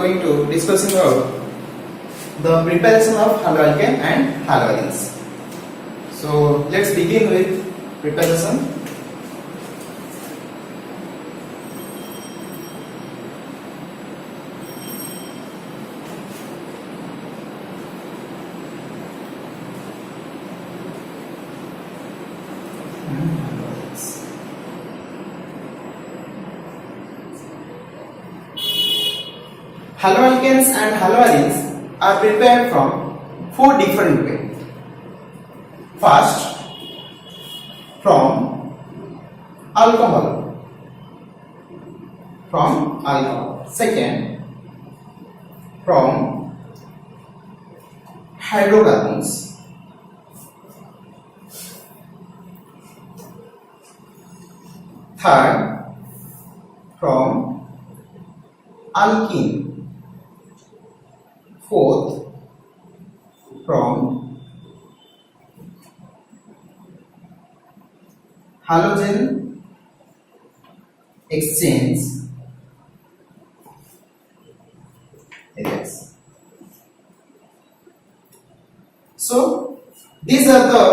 going to discussing about the preparation of haloalkane and haloarenes. So let's begin with preparation. Haloalkanes and haloarenes are prepared from four different ways. First, from alcohol. Second, from hydrocarbons. Third, from alkene. Fourth, from halogen exchange areas. So these are the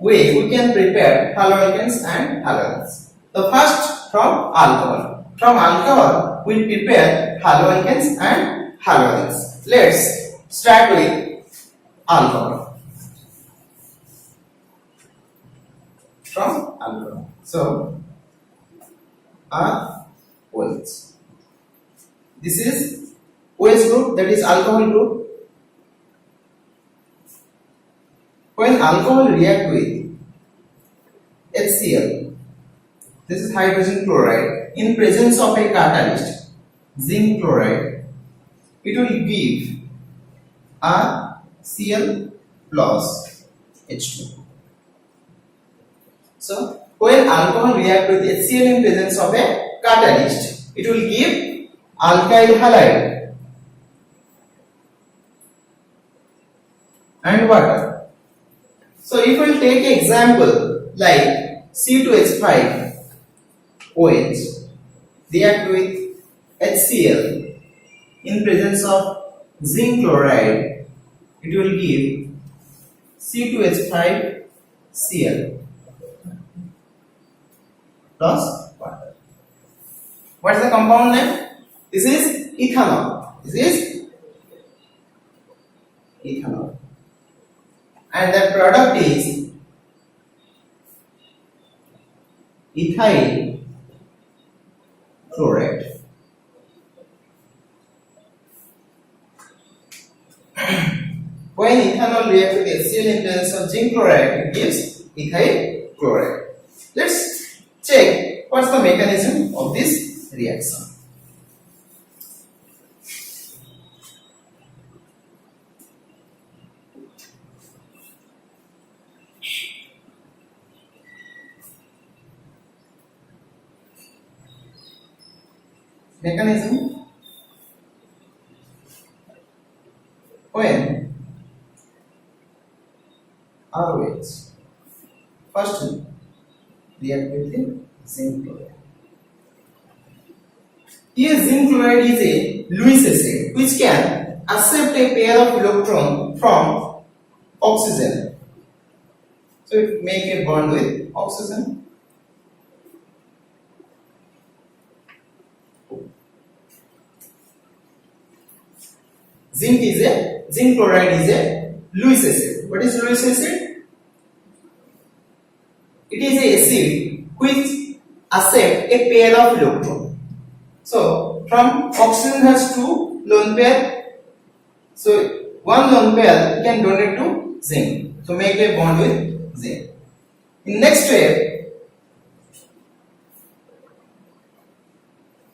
way we can prepare haloalkanes and haloarenes. The first, from alcohol. From alcohol we prepare haloalkanes and haloarenes. Let's start with alcohol. From alcohol. So OH. This is OH group, that is alcohol group. When alcohol react with HCl, this is hydrogen chloride, in presence of a catalyst, zinc chloride, it will give Cl plus H2. So when alcohol react with HCl in presence of a catalyst, it will give alkyl halide and water. So if we will take example like C2H5 OH react with HCl in presence of zinc chloride, it will give C2H5Cl plus water. What is the compound name? This is ethanol. And the product is ethyl chloride. When ethanol reacts with HCl in presence of zinc chloride, it gives ethyl chloride. Let's check what's the mechanism of this reaction. Mechanism: when ROH first react with the zinc chloride. Here zinc chloride is a Lewis acid which can accept a pair of electrons from oxygen. So it make a bond with oxygen. Zinc chloride is a Lewis acid. What is Lewis acid? It is a acid which accept a pair of electrons. So from oxygen has two lone pair. So one lone pair can donate to zinc. So make a bond with zinc. In next step,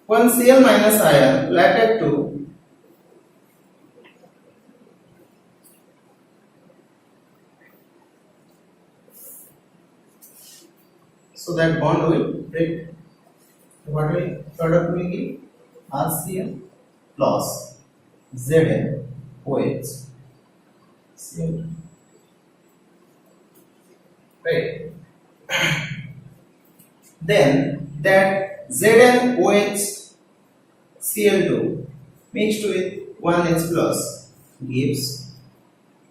one Cl minus ion will attack to so that bond will break. What will product will give? HCl plus Zn OH. Cl. Right. Then that Zn OH Cl2 mixed with 1H plus gives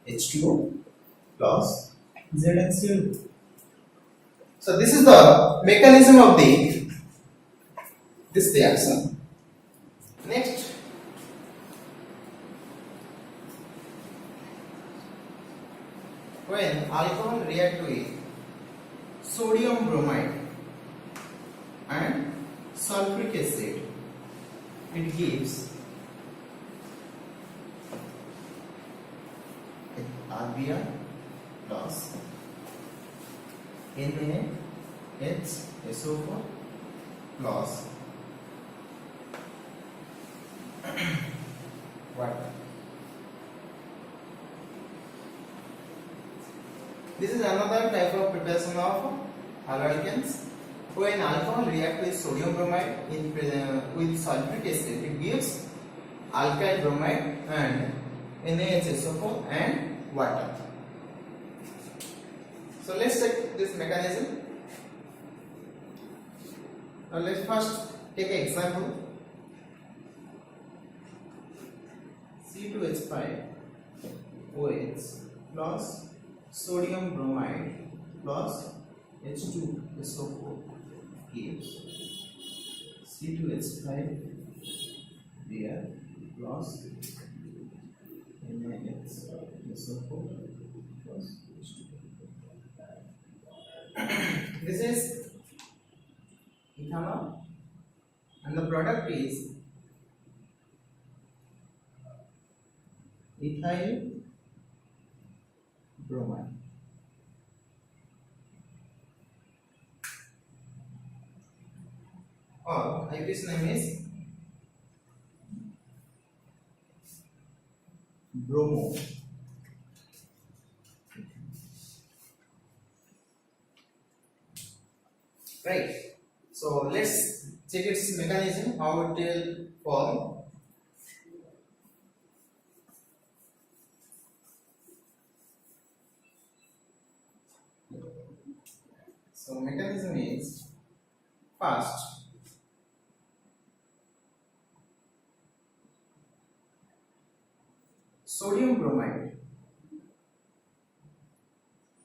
H2O plus ZnCl2. So this is the mechanism of this reaction. Next, when alcohol react with sodium bromide and sulfuric acid, it gives RBr plus NaHSO4 plus water. This is another type of preparation of haloalkanes. When alcohol reacts with sodium bromide with sulfuric acid, it gives alkyl bromide and NaHSO4 and water. So let's check this mechanism. Now let's first take an example. C2H5 OH plus sodium bromide plus H2SO4 gives C2H5 Br plus NaHSO4 plus H2. This is ethanol and the product is ethyl bromide. Or IP's name is bromo. Right. So let's check its mechanism, how it will form. So mechanism is first sodium bromide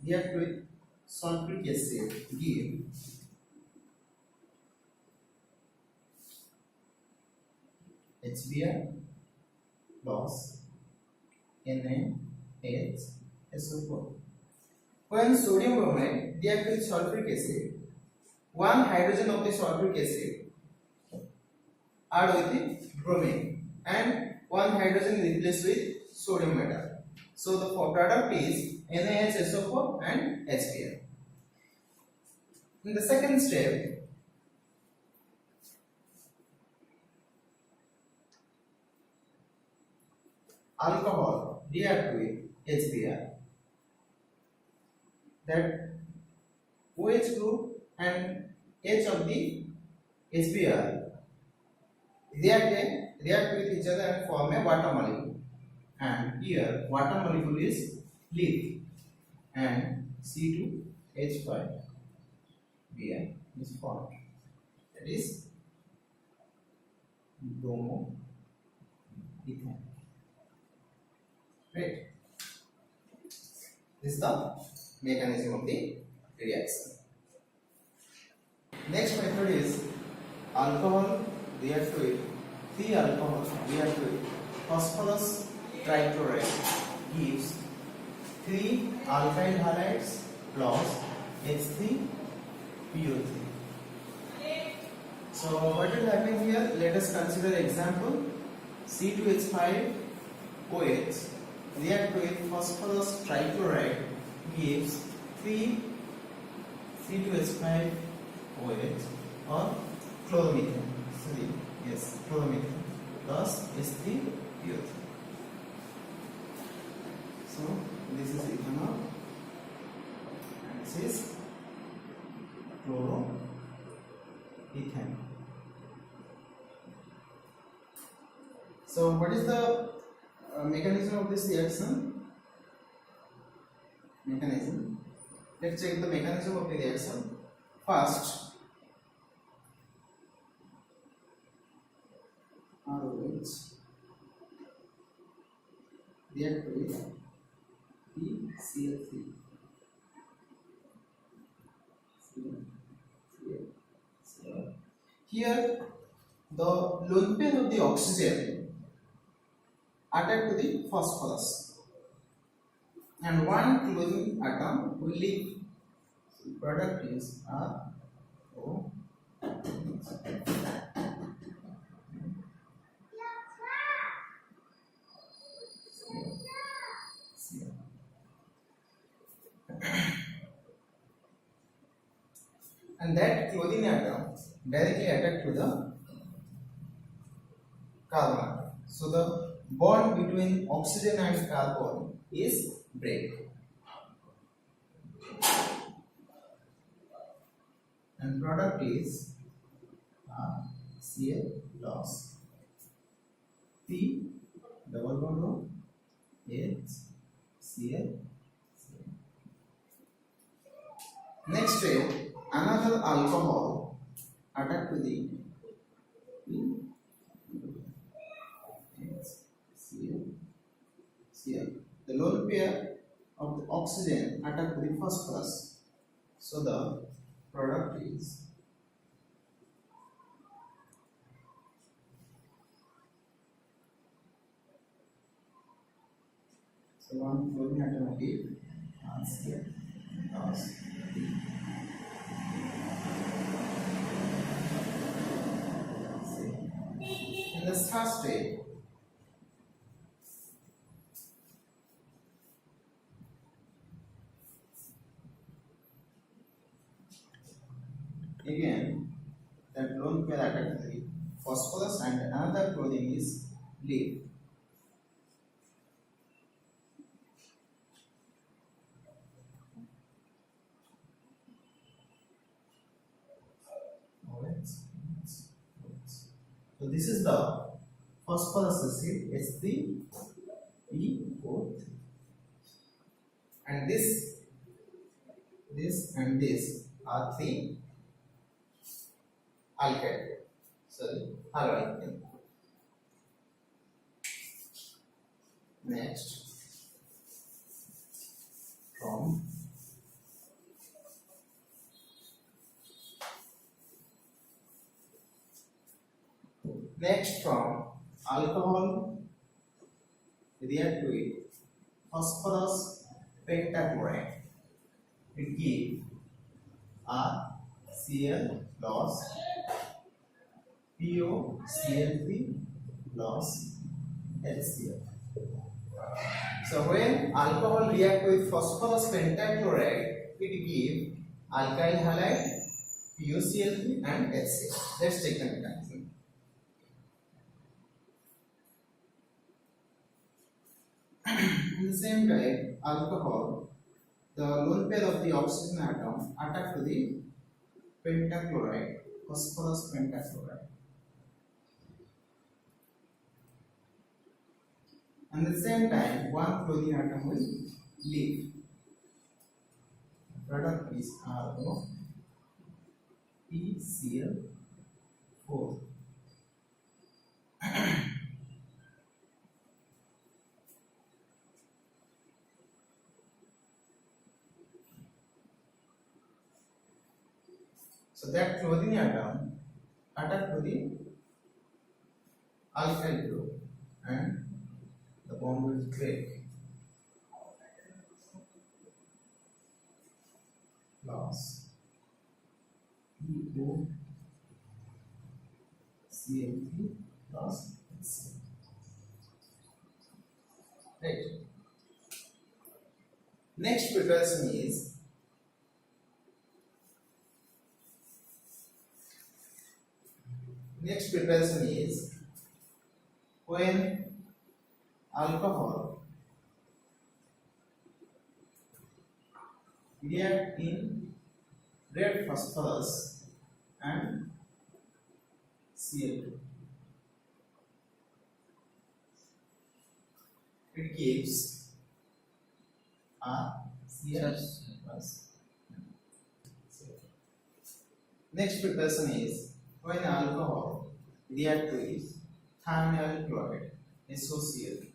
react with sulfuric acid give HBr plus NaHSO4. When sodium bromide react with sulfuric acid, one hydrogen of the sulfuric acid add with the bromine and one hydrogen replaced with sodium metal. So the product is NaHSO4 and HBr. In the second step, alcohol react with HBr. That OH group and H of the HBr react with each other and form a water molecule. And here water molecule is leaf and C2H5 Br is formed. That is bromo ethane. Right. This is the mechanism of the reaction. Next method is alcohol react with 3 alcohol react with phosphorus trichloride gives 3 alkyl halides plus H3PO3. So what will happen here? Let us consider example. C2H5OH react with phosphorus trichloride gives 3 C2H5OH or chloromethane. Sorry, yes, chloromethane plus H3PO3. So this is ethanol and this is chloroethane. So what is the mechanism of this reaction? Let's check the mechanism of the reaction. First, react with PCl3. Here, the lone pair of the oxygen attack to the phosphorus, and one chlorine atom will leave. So the product is RO. And that chlorine atom directly attack to the carbon atom. So the bond between oxygen and carbon is break. And product is Cl loss. P double bond O H Cl. Next way, another alcohol attack to the Cl. The lone pair of the oxygen attack to the phosphorus. So the product is one chlorine atom will give Cl loss. In the third state, again that lone pair attack to the phosphorus and another chlorine is lead. So this is the phosphorus acid H3PO3, and this and this are three alkyl. Sorry, haloalkane. Next, from alcohol react with phosphorus pentachloride. It gives Cl loss, POCl3 loss, HCl. So when alcohol react with phosphorus pentachloride, it gives alkyl halide, POCl3 and HCl. Let's take the mechanism. In the same time, alcohol, the lone pair of the oxygen atom attack to the pentachloride, phosphorus pentachloride. And at the same time, one chlorine atom will leave. The product is RO PCl4. So that chlorine atom attack to the alkyl group and the bond will break. Loss POCl3 loss HCl. Right. Next preparation is when alcohol react in red phosphorus and Cl2. It gives Cl plus. Next preparation is when alcohol react with thionyl chloride, SOCl,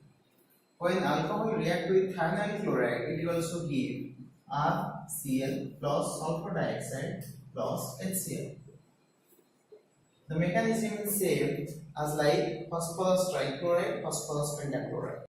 when alcohol react with thionyl chloride, it will also give RCl plus sulfur dioxide plus HCl. The mechanism is same as like phosphorus trichloride, phosphorus pentachloride.